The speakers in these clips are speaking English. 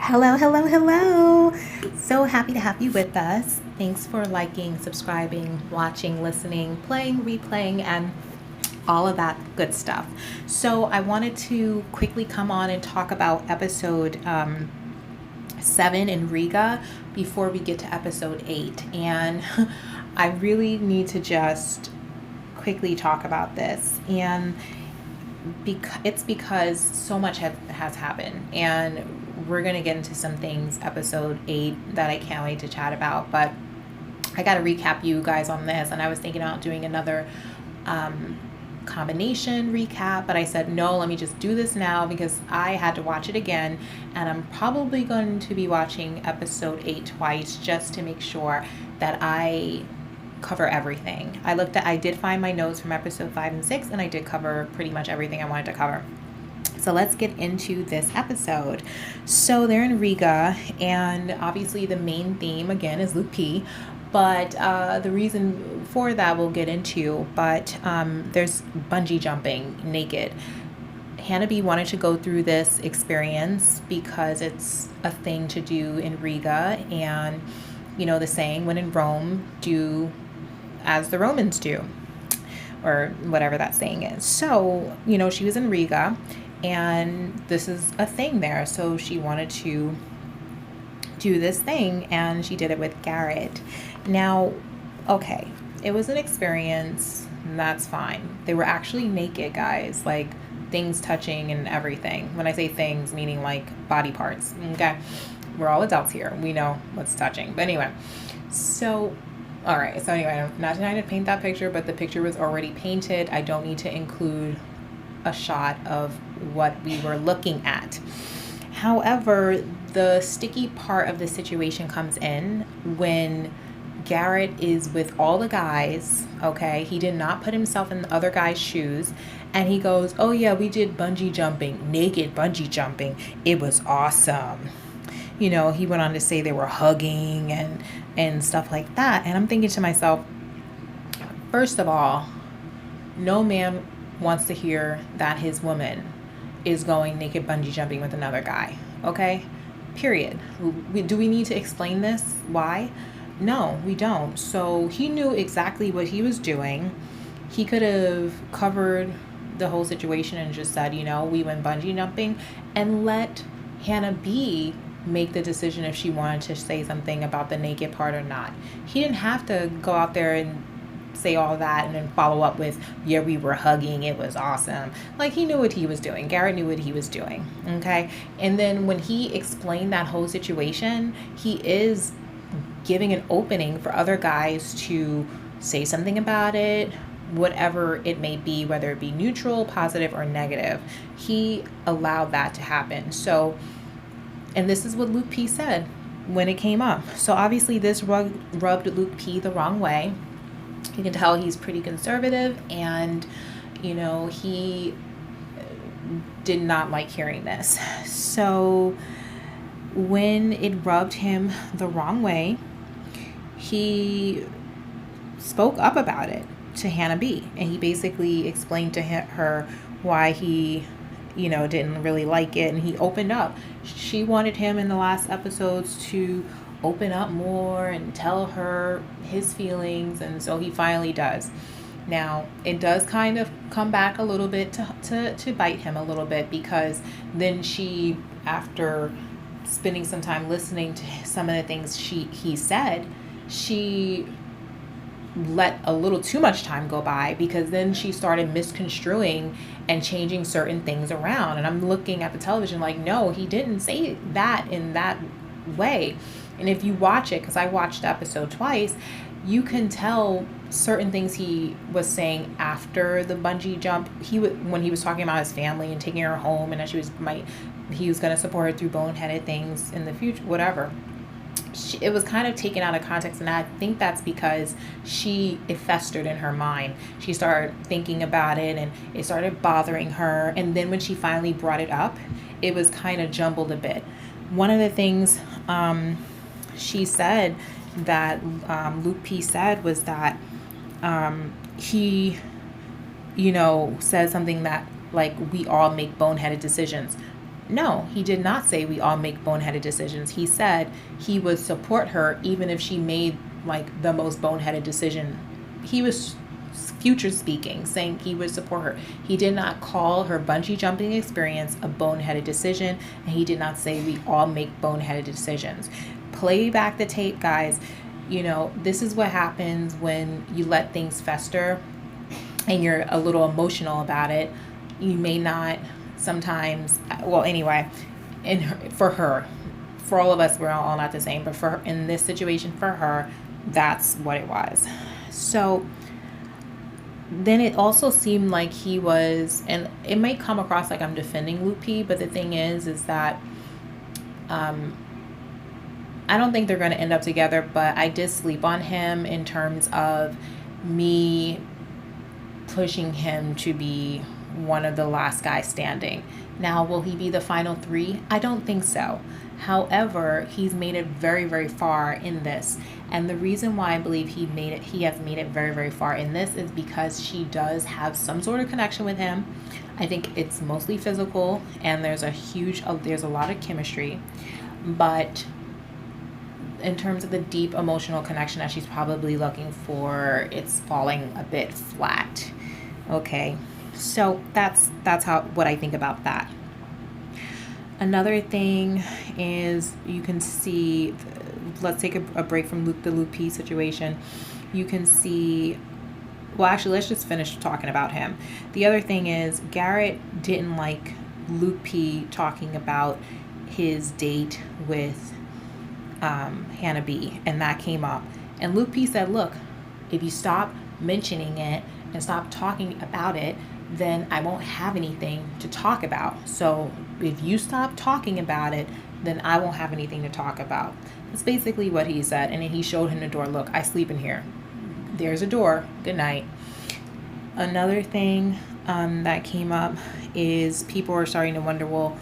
Hello, hello, hello. So happy to have you with us. Thanks for liking, subscribing, watching, listening, playing, replaying, and all of that good stuff. So, I wanted to quickly come on and talk about episode 7 in Riga before we get to episode 8. And I really need to just quickly talk about this. And it's because so much has happened, and we're going to get into some things episode 8 that I can't wait to chat about. But I got to recap you guys on this, and I was thinking about doing another combination recap, but I said no, let me just do this now because I had to watch it again, and I'm probably going to be watching episode 8 twice just to make sure that I cover everything. I did find my notes from episode 5 and 6, and I did cover pretty much everything I wanted to cover. So let's get into this episode. So they're in Riga, and obviously the main theme again is Luke P. But the reason for that we'll get into. But there's bungee jumping naked. Hannah B wanted to go through this experience because it's a thing to do in Riga, and you know the saying, when in Rome, do as the Romans do, or whatever that saying is. So, you know, she was in Riga, and this is a thing there. So she wanted to do this thing, and she did it with Garrett. Now, okay, it was an experience, and that's fine. They were actually naked, guys, like things touching and everything. When I say things, meaning like body parts, okay? We're all adults here. We know what's touching. But anyway, so all right. So anyway, I'm not trying to paint that picture, but the picture was already painted. I don't need to include a shot of what we were looking at. However, the sticky part of the situation comes in when Garrett is with all the guys, okay? He did not put himself in the other guy's shoes. And he goes, oh yeah, we did bungee jumping, naked bungee jumping. It was awesome. You know, he went on to say they were hugging and stuff like that. And I'm thinking to myself, first of all, no man wants to hear that his woman is going naked bungee jumping with another guy. Okay? Period. Do we need to explain this? Why? No, we don't. So he knew exactly what he was doing. He could have covered the whole situation and just said, you know, we went bungee jumping, and let Hannah B make the decision if she wanted to say something about the naked part or not. He didn't have to go out there and say all that and then follow up with, yeah, we were hugging, it was awesome. Like, he knew what he was doing. Garrett knew what he was doing. Okay. And then when he explained that whole situation, he is giving an opening for other guys to say something about it, whatever it may be, whether it be neutral, positive, or negative. He allowed that to happen. So, and this is what Luke P said when it came up. So obviously this rubbed Luke P the wrong way. You can tell he's pretty conservative, and, you know, he did not like hearing this. So when it rubbed him the wrong way, he spoke up about it to Hannah B. And he basically explained to her why he, you know, didn't really like it. And he opened up. She wanted him in the last episodes to open up more and tell her his feelings. And so he finally does. Now, it does kind of come back a little bit to bite him a little bit, because then she, after spending some time listening to some of the things he said, she let a little too much time go by, because then she started misconstruing and changing certain things around. And I'm looking at the television like, no, he didn't say that in that way. And if you watch it, because I watched the episode twice, you can tell certain things he was saying after the bungee jump. When he was talking about his family and taking her home, and that he was going to support her through boneheaded things in the future, whatever. It was kind of taken out of context, and I think that's because it festered in her mind. She started thinking about it, and it started bothering her. And then when she finally brought it up, it was kind of jumbled a bit. One of the things she said that Luke P said was that he, you know, said something that, like, we all make boneheaded decisions. No, he did not say we all make boneheaded decisions. He said he would support her even if she made like the most boneheaded decision. He was future speaking, saying he would support her. He did not call her bungee jumping experience a boneheaded decision, and he did not say we all make boneheaded decisions. Play back the tape, guys. You know, this is what happens when you let things fester and you're a little emotional about it. You may not sometimes, well, anyway, for her, for all of us, we're all not the same, but for her, in this situation, for her, that's what it was. So then it also seemed like he was, and it might come across like I'm defending Luke P, but the thing is that I don't think they're going to end up together, but I did sleep on him in terms of me pushing him to be one of the last guys standing. Now, will he be the final three? I don't think so. However, he's made it very, very far in this. And the reason why I believe he has made it very, very far in this is because she does have some sort of connection with him. I think it's mostly physical, and there's a lot of chemistry. But in terms of the deep emotional connection that she's probably looking for, it's falling a bit flat. Okay, so that's what I think about that. Another thing is you can see, let's take a break from the Luke P situation. You can see, well, actually, let's just finish talking about him. The other thing is Garrett didn't like Luke P talking about his date with Hannah B, and that came up. And Luke P said, look, if you stop mentioning it and stop talking about it, then I won't have anything to talk about. So if you stop talking about it, then I won't have anything to talk about. That's basically what he said. And then he showed him the door. Look, I sleep in here. There's a door. Good night. Another thing that came up is people are starting to wonder, well,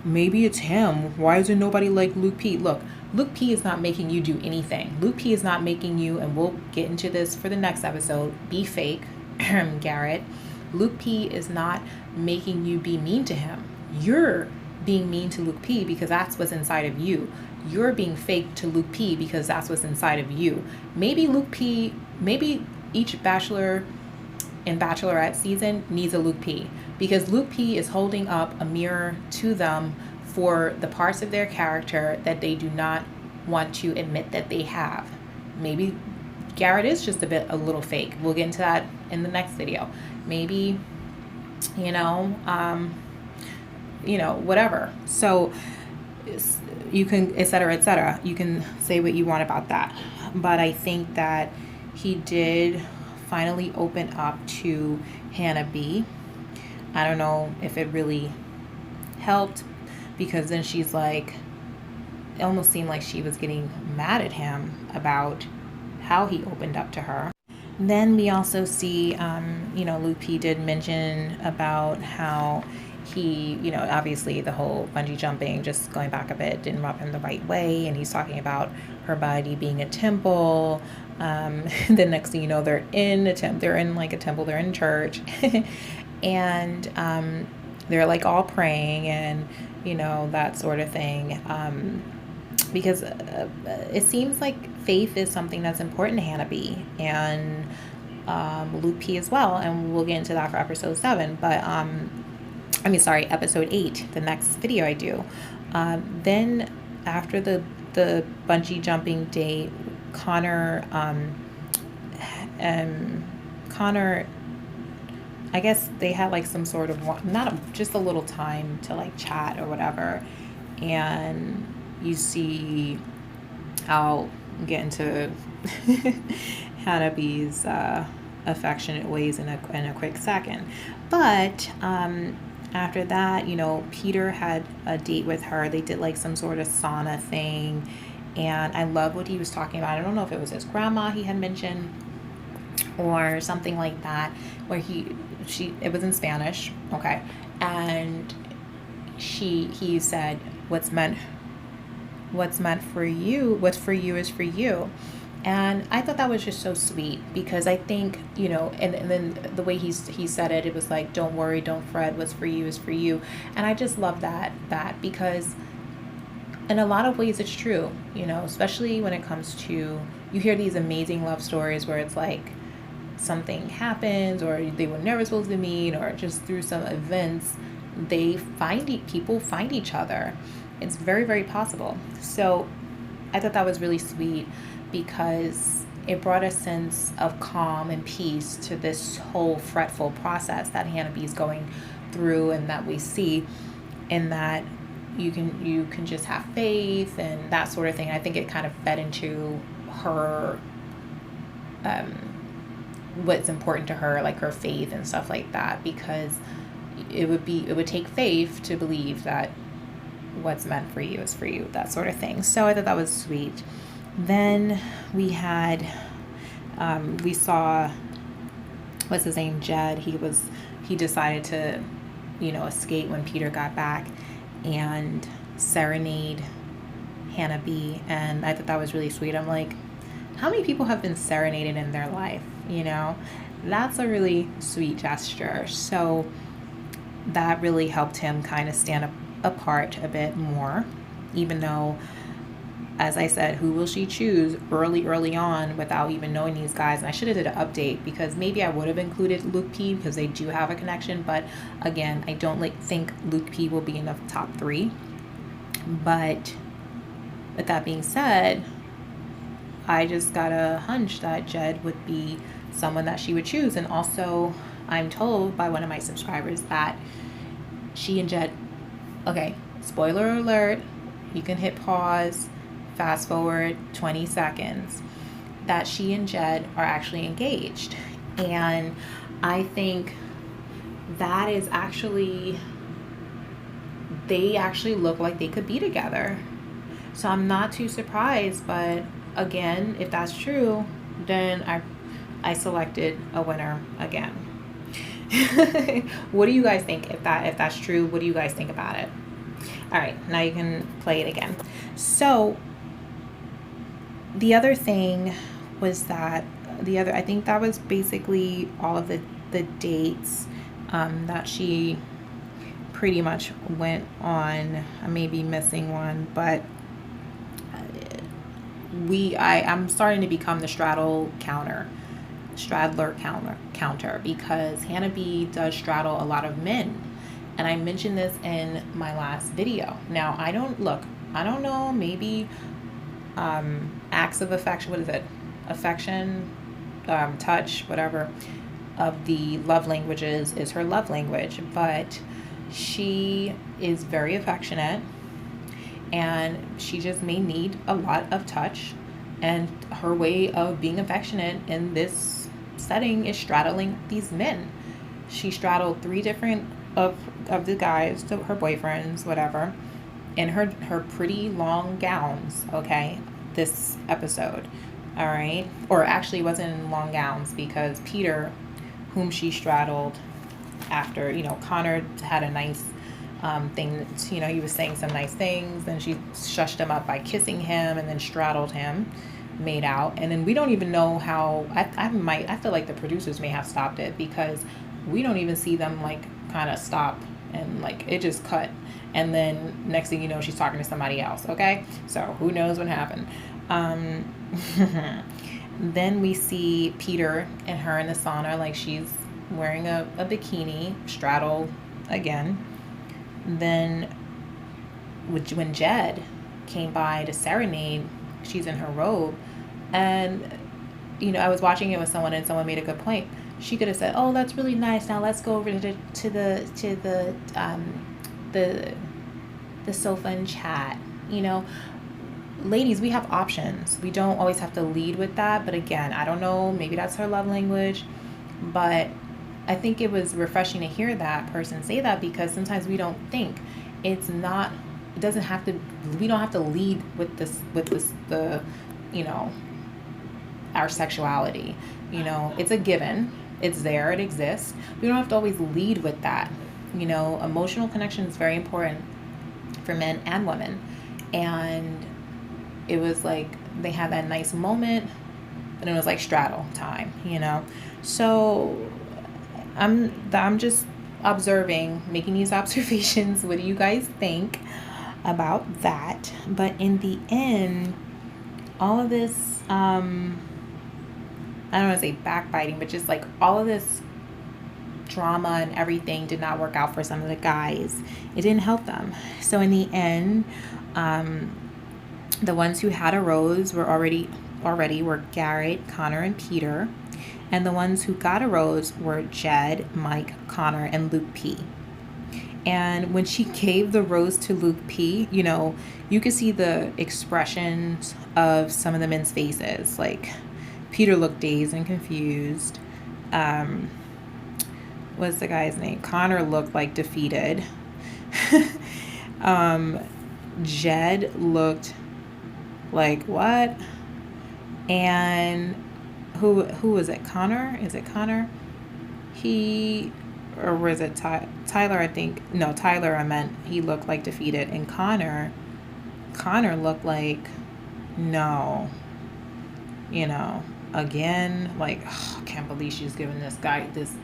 maybe it's him. Why isn't nobody like Luke P? Look, Luke P is not making you do anything. Luke P is not making you, and we'll get into this for the next episode, be fake, Garrett. Luke P is not making you be mean to him. You're being mean to Luke P because that's what's inside of you. You're being fake to Luke P because that's what's inside of you. Maybe each Bachelor and Bachelorette season needs a Luke P, because Luke P is holding up a mirror to them for the parts of their character that they do not want to admit that they have. Maybe Garrett is just a little fake. We'll get into that in the next video. Maybe, whatever. So you can, et cetera, you can say what you want about that. But I think that he did finally open up to Hannah B. I don't know if it really helped, because then she's like, it almost seemed like she was getting mad at him about how he opened up to her. Then we also see, Luke P did mention about how he, obviously the whole bungee jumping, just going back a bit, didn't rub him the right way. And he's talking about her body being a temple. The next thing you know, they're in a temple. They're in like a temple. They're in church. And they're like all praying and, that sort of thing. Because it seems like faith is something that's important to Hannah B and Luke P as well. And we'll get into that for episode 7. But, episode 8, the next video I do. Then after the bungee jumping date, Connor, I guess they had like some sort of, just a little time to like chat or whatever. And you see, I'll get into Hannah B's affectionate ways in a quick second. But after that, Peter had a date with her. They did like some sort of sauna thing. And I love what he was talking about. I don't know if it was his grandma he had mentioned or something like that, where it was in Spanish, okay, and he said, what's meant for you is for you. And I thought that was just so sweet, because I think, and then the way he said it, it was like, don't worry, don't fret, what's for you is for you. And I just love that because in a lot of ways it's true, especially when it comes to, you hear these amazing love stories where it's like something happens, or they were never supposed to meet, or just through some events, people find each other. It's very, very possible. So I thought that was really sweet, because it brought a sense of calm and peace to this whole fretful process that Hannah B is going through, and that we see, in that you can just have faith and that sort of thing. I think it kind of fed into her, what's important to her, like her faith and stuff like that, because it would take faith to believe that what's meant for you is for you, that sort of thing. So I thought that was sweet. Then we had, we saw, what's his name, Jed. He decided to, escape when Peter got back and serenade Hannah B. And I thought that was really sweet. I'm like, how many people have been serenaded in their life? That's a really sweet gesture. So that really helped him kind of stand apart a bit more, even though, as I said, who will she choose early on without even knowing these guys? And I should have did an update, because maybe I would have included Luke P, because they do have a connection. But again, I don't think Luke P will be in the top 3. But with that being said, I just got a hunch that Jed would be someone that she would choose. And also, I'm told by one of my subscribers that she and Jed, okay, spoiler alert, you can hit pause, fast forward 20 seconds, that she and Jed are actually engaged. And I think that is actually, they actually look like they could be together. So I'm not too surprised. But again, if that's true, then I selected a winner again. What do you guys think? If that's true, what do you guys think about it? All right, now you can play it again. So the other thing was that I think that was basically all of the dates that she pretty much went on. I may be missing one, but I'm starting to become the straddler counter, because Hannah B does straddle a lot of men. And I mentioned this in my last video. Now, I don't know, maybe acts of affection, what is it? Affection, touch, whatever, of the love languages is her love language. But she is very affectionate, and she just may need a lot of touch. And her way of being affectionate in this setting is straddling these men. She straddled 3 different of the guys, her boyfriends, whatever, in her pretty long gowns, okay, this episode. All right. Or actually, it wasn't in long gowns, because Peter, whom she straddled after, Connor had a nice thing, he was saying some nice things, and she shushed him up by kissing him, and then straddled him, made out. And then we don't even know how, I feel like the producers may have stopped it, because we don't even see them like kind of stop, and like it just cut, and then next thing you know, she's talking to somebody else. Okay, so who knows what happened. Then we see Peter and her in the sauna, like she's wearing a bikini, straddle again. Then when Jed came by to serenade, she's in her robe. And I was watching it with someone, and someone made a good point. She could have said, "Oh, that's really nice. Now let's go over to the sofa and chat." Ladies, we have options. We don't always have to lead with that. But again, I don't know. Maybe that's her love language. But I think it was refreshing to hear that person say that, because sometimes we don't think we don't have to lead with our sexuality. It's a given. It's there. It exists. We don't have to always lead with that. Emotional connection is very important for men and women. And it was like they had that nice moment and it was like straddle time, you know. So I'm just observing, making these observations. What do you guys think about that? But in the end, all of this, I don't want to say backbiting, but just like all of this drama and everything did not work out for some of the guys. It didn't help them. So in the end, the ones who had a rose were already were Garrett, Connor, and Peter. And the ones who got a rose were Jed, Mike, Connor, and Luke P. And when she gave the rose to Luke P, you know, you could see the expressions of some of the men's faces. Like, Peter looked dazed and confused. What's the guy's name? Connor looked like defeated. Jed looked like, what? And who was it? Connor? Is it Connor? Or was it Tyler? I think. No, Tyler, I meant. He looked like defeated. And Connor looked like, no, you know, again, like, oh, I can't believe she's giving this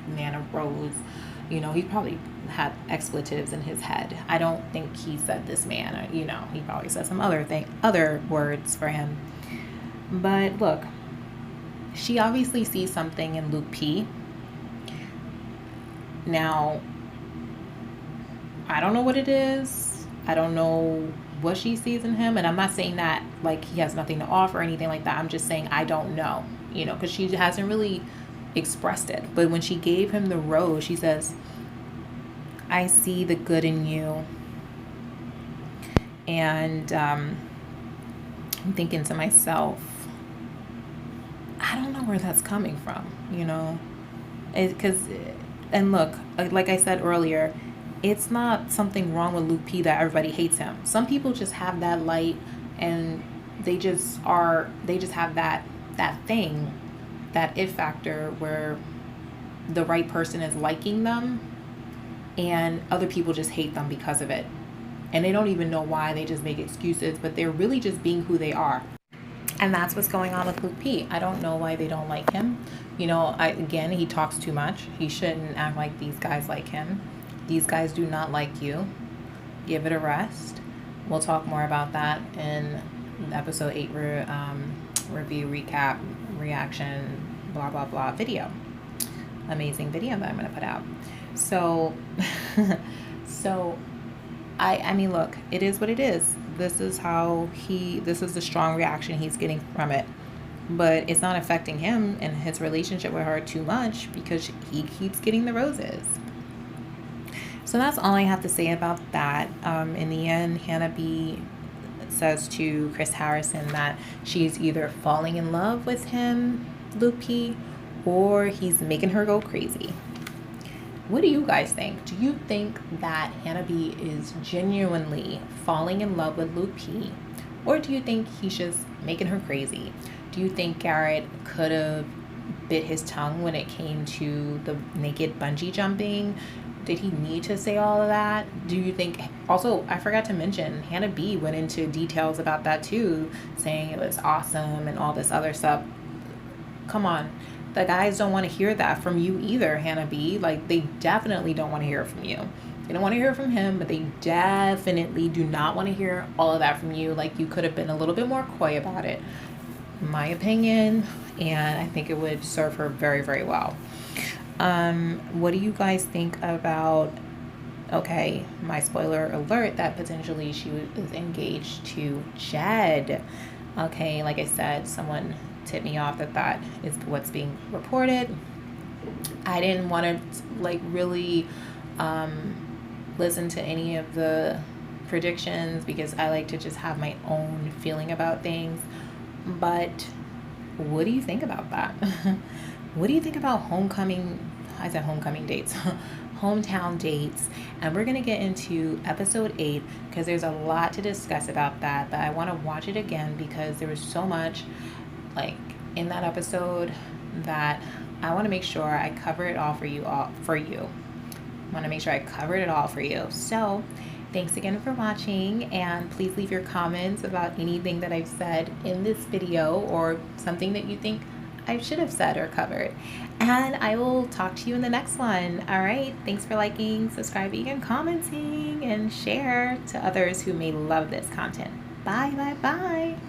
man a rose. You know, he probably had expletives in his head. I don't think he said this man, you know, he probably said some other words for him. But look, she obviously sees something in Luke P. Now, I don't know what it is. I don't know what she sees in him. And I'm not saying that like he has nothing to offer or anything like that. I'm just saying I don't know, you know, because she hasn't really expressed it. But when she gave him the rose, she says, I see the good in you. And I'm thinking to myself, I don't know where that's coming from, you know, and look, like I said earlier, it's not something wrong with Luke P that everybody hates him. Some people just have that light, and they just have that thing, that it factor where the right person is liking them and other people just hate them because of it. And they don't even know why, they just make excuses, but they're really just being who they are. And that's what's going on with Luke P. I don't know why they don't like him. You know, again, he talks too much. He shouldn't act like these guys like him. These guys do not like you. Give it a rest. We'll talk more about that in episode 8 review, recap, reaction, blah, blah, blah video. Amazing video that I'm going to put out. So, I mean, look, it is what it is. This is the strong reaction he's getting from it. But it's not affecting him and his relationship with her too much because he keeps getting the roses. So that's all I have to say about that. In the end, Hannah B says to Chris Harrison that she's either falling in love with him, Luke P, or he's making her go crazy. What do you guys think? Do you think that Hannah B is genuinely falling in love with Luke P? Or do you think he's just making her crazy? Do you think Garrett could have bit his tongue when it came to the naked bungee jumping? Did he need to say all of that? Do you think... Also, I forgot to mention, Hannah B went into details about that too, saying it was awesome and all this other stuff. Come on. The guys don't want to hear that from you either, Hannah B. Like, they definitely don't want to hear it from you. They don't want to hear it from him, but they definitely do not want to hear all of that from you. Like, you could have been a little bit more coy about it, in my opinion, and I think it would serve her very, very well. What do you guys think about, okay, my spoiler alert, that potentially she was engaged to Jed? Okay, like I said, someone tipped me off that is what's being reported. I didn't want to like really listen to any of the predictions because I like to just have my own feeling about things. But what do you think about that? What do you think about homecoming dates? Hometown dates. And we're going to get into episode 8 because there's a lot to discuss about that, but I want to watch it again because there was so much like in that episode that I want to make sure I cover it all for you. I want to make sure I covered it all for you. So thanks again for watching, and please leave your comments about anything that I've said in this video or something that you think I should have said or covered. And I will talk to you in the next one. All right. Thanks for liking, subscribing, and commenting, and share to others who may love this content. Bye, bye, bye.